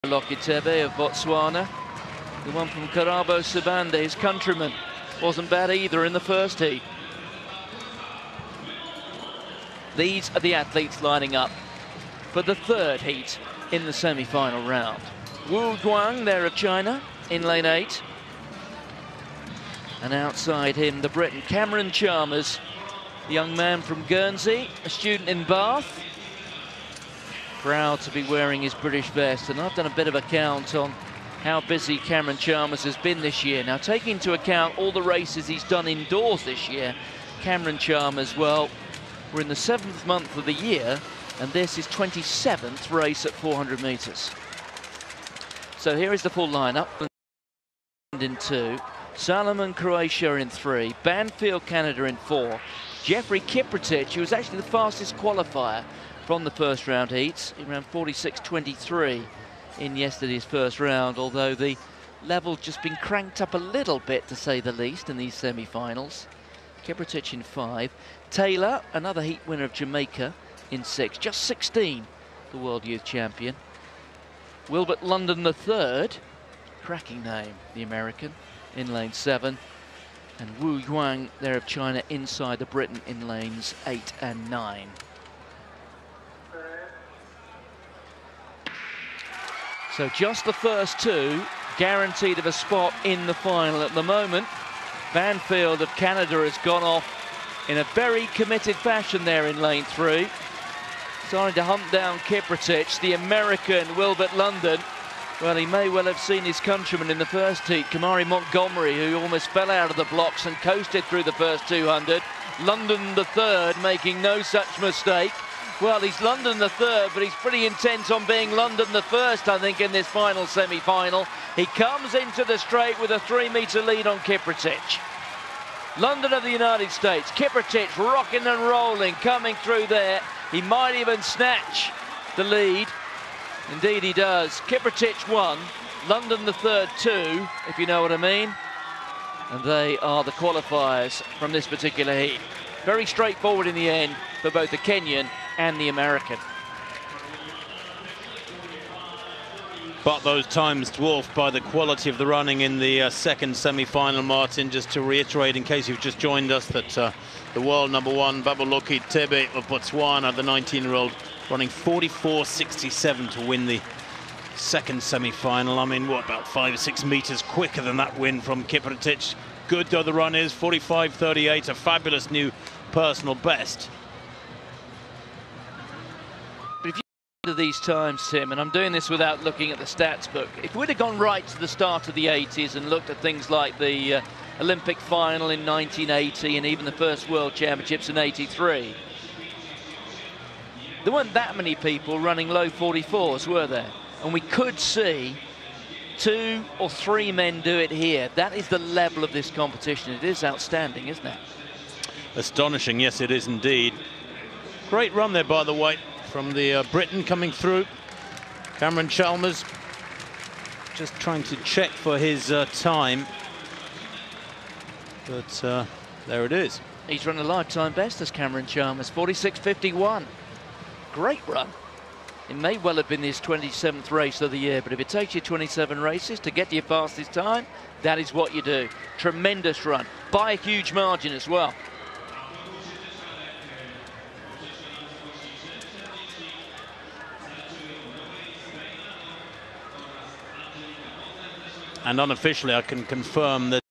Lokitebe of Botswana. The one from Karabo Sibande, his countryman, wasn't bad either in the first heat. These are the athletes lining up for the third heat in the semi-final round. Wu Guang, there of China, in lane 8. And outside him, the Briton Cameron Chalmers, the young man from Guernsey, a student in Bath. Proud to be wearing his British vest, and I've done a bit of a count on how busy Cameron Chalmers has been this year. Now, taking into account all the races he's done indoors this year, Cameron Chalmers, well, we're in the 7th month of the year, and this is 27th race at 400 metres. So here is the full lineup. In 2, Salomon Croatia in 3, Banfield Canada in 4, Jeffrey Kiprotich, who was actually the fastest qualifier from the first round heats. He ran 46.23 in yesterday's first round, although the level's just been cranked up a little bit, to say the least, in these semi-finals. Kiprotich in 5. Taylor, another heat winner of Jamaica, in 6. Just 16, the World Youth Champion. Wilbert London III, cracking name, the American, in lane 7. And Wu Yuang, there of China, inside the Briton in lanes 8 and 9. So just the first two guaranteed of a spot in the final at the moment. Banfield of Canada has gone off in a very committed fashion there in lane 3. Starting to hunt down Kiprotich, the American Wilbert London. Well, he may well have seen his countryman in the first heat, Kamari Montgomery, who almost fell out of the blocks and coasted through the first 200. London the third, making no such mistake. Well, he's London the third, but he's pretty intent on being London the first, I think, in this final semi-final. He comes into the straight with a 3-metre lead on Kiprotich. London of the United States, Kiprotich rocking and rolling, coming through there. He might even snatch the lead. Indeed he does. Kiprotich 1, London the third 2, if you know what I mean. And they are the qualifiers from this particular heat. Very straightforward in the end for both the Kenyan and the American. But those times dwarfed by the quality of the running in the second semi-final, Martin. Just to reiterate, in case you've just joined us, that the world #1, Babaloki Tebe of Botswana, the 19-year-old, running 44.67 to win the second semi-final. I mean, what, about 5 or 6 meters quicker than that win from Kiprotich. Good though the run is, 45.38, a fabulous new personal best. But if you look at these times, Tim, and I'm doing this without looking at the stats book, if we'd have gone right to the start of the 80s and looked at things like the Olympic final in 1980 and even the first World Championships in 83, there weren't that many people running low 44s, were there? And we could see 2 or 3 men do it here. That is the level of this competition. It is outstanding, isn't it? Astonishing, yes, it is indeed. Great run there, by the way, from the Briton coming through. Cameron Chalmers just trying to check for his time. But there it is. He's run a lifetime best as Cameron Chalmers, 46.51. Great run. It may well have been his 27th race of the year, but if it takes you 27 races to get to your fastest time, that is what you do. Tremendous run, by a huge margin as well. And unofficially, I can confirm that